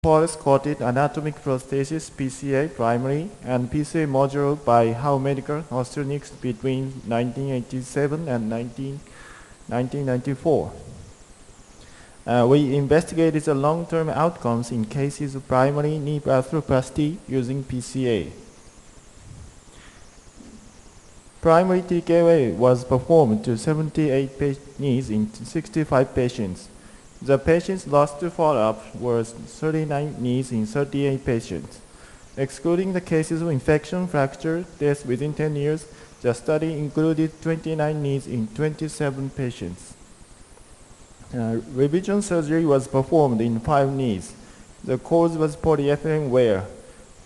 Porous coated anatomic prosthesis PCA primary and PCA modular by Howe Medical Orthodontics between 1987 and 1994. We investigated the long-term outcomes in cases of primary knee arthroplasty using PCA. Primary TKA was performed to 78 knees in 65 patients. The patients lost to follow-up were 39 knees in 38 patients. Excluding the cases of infection, fracture, death within 10 years, the study included 29 knees in 27 patients. Revision surgery was performed in 5 knees. The cause was polyethylene wear.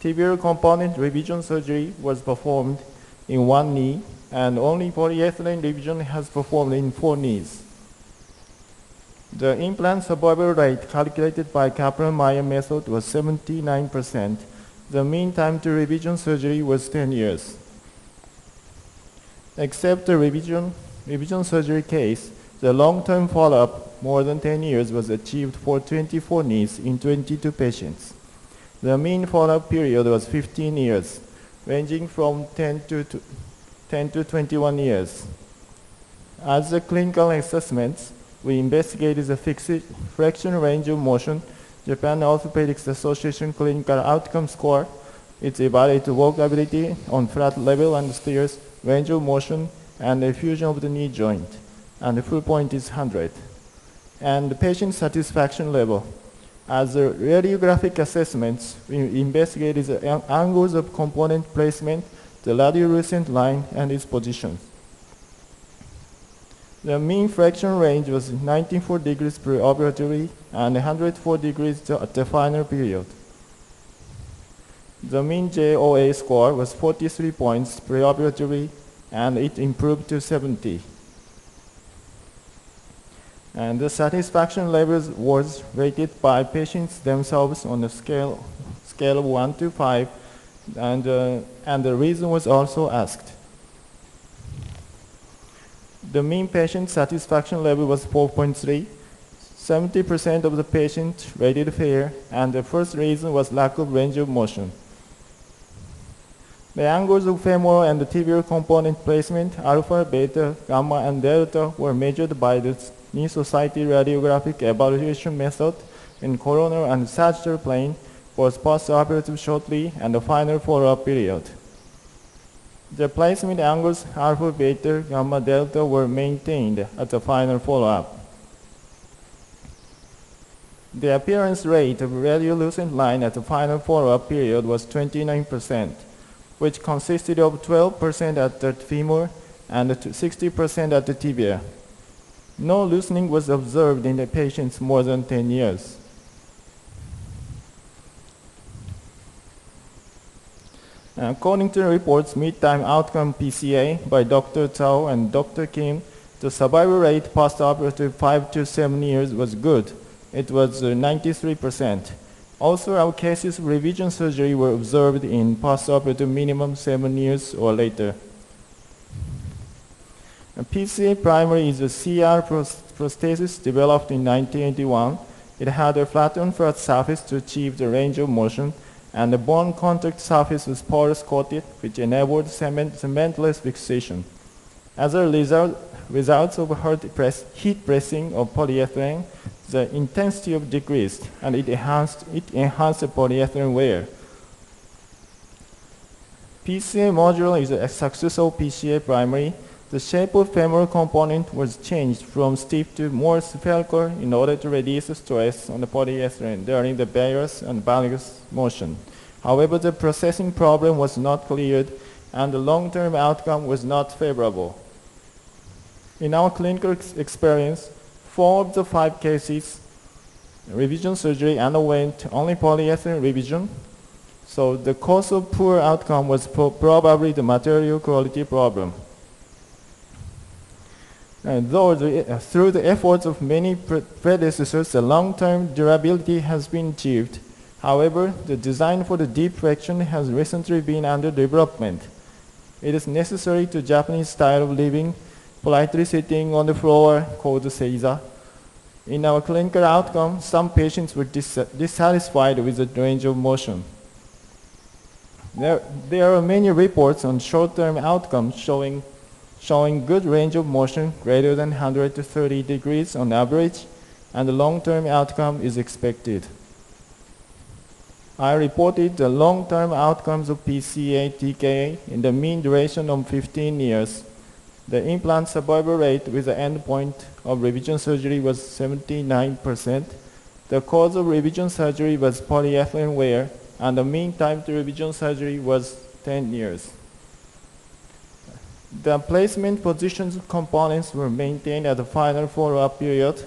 Tibial component revision surgery was performed in 1 knee, and only polyethylene revision has performed in 4 knees. The implant survival rate calculated by Kaplan-Meier method was 79%. The mean time to revision surgery was 10 years. Except the revision surgery case, the long-term follow-up, more than 10 years, was achieved for 24 knees in 22 patients. The mean follow-up period was 15 years, ranging from 10 to 21 years. As the clinical assessments, we investigated the flexion range of motion, Japan Orthopedics Association clinical outcome score. It evaluated walkability on flat level and stairs, range of motion, and the fusion of the knee joint. And the full point is 100. And the patient satisfaction level. As the radiographic assessments, we investigated the angles of component placement, the radiolucent line, and its position. The mean flexion range was 94 degrees pre-operatively and 104 degrees at the final period. The mean JOA score was 43 points pre-operatively, and it improved to 70. And the satisfaction levels was rated by patients themselves on a scale of 1 to 5, and the reason was also asked. The mean patient satisfaction level was 4.3. 70% of the patients rated fair, and the first reason was lack of range of motion. The angles of femoral and the tibial component placement, alpha, beta, gamma, and delta, were measured by the Knee Society radiographic evaluation method in coronal and sagittal plane, both post-operative shortly and the final follow-up period. The placement angles alpha, beta, gamma, delta were maintained at the final follow-up. The appearance rate of radiolucent line at the final follow-up period was 29%, which consisted of 12% at the femur and 60% at the tibia. No loosening was observed in the patients more than 10 years. According to the report's mid-time outcome PCA by Dr. Zhao and Dr. Kim, the survival rate post-operative 5 to 7 years was good. It was 93%. Also, our cases of revision surgery were observed in post-operative minimum 7 years or later. PCA primary is a CR prosthesis developed in 1981. It had a flattened flat surface to achieve the range of motion, and the bone contact surface was porous coated, which enabled cementless fixation. As a result of heat pressing of polyethylene, the intensity of decreased, and it enhanced the polyethylene wear. PCA module is a successful PCA primary. The shape of femoral component was changed from stiff to more spherical in order to reduce the stress on the polyethylene during the varus and valgus motion. However, the processing problem was not cleared, and the long-term outcome was not favorable. In our clinical experience, 4 of the 5 cases, revision surgery underwent only polyethylene revision, so the cause of poor outcome was probably the material quality problem. Through the efforts of many predecessors, the long-term durability has been achieved. However, the design for the deep flexion has recently been under development. It is necessary to Japanese style of living, politely sitting on the floor called seiza, In our clinical outcome, some patients were dissatisfied with the range of motion. There are many reports on short-term outcomes showing good range of motion greater than 130 degrees on average, and the long-term outcome is expected. I reported the long-term outcomes of PCA TKA in the mean duration of 15 years. The implant survival rate with the endpoint of revision surgery was 79%. The cause of revision surgery was polyethylene wear, and the mean time to revision surgery was 10 years. The placement positions of components were maintained at the final follow-up period,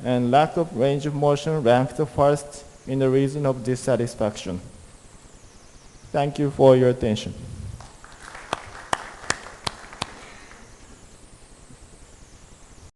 and lack of range of motion ranked the first in the reason of dissatisfaction. Thank you for your attention.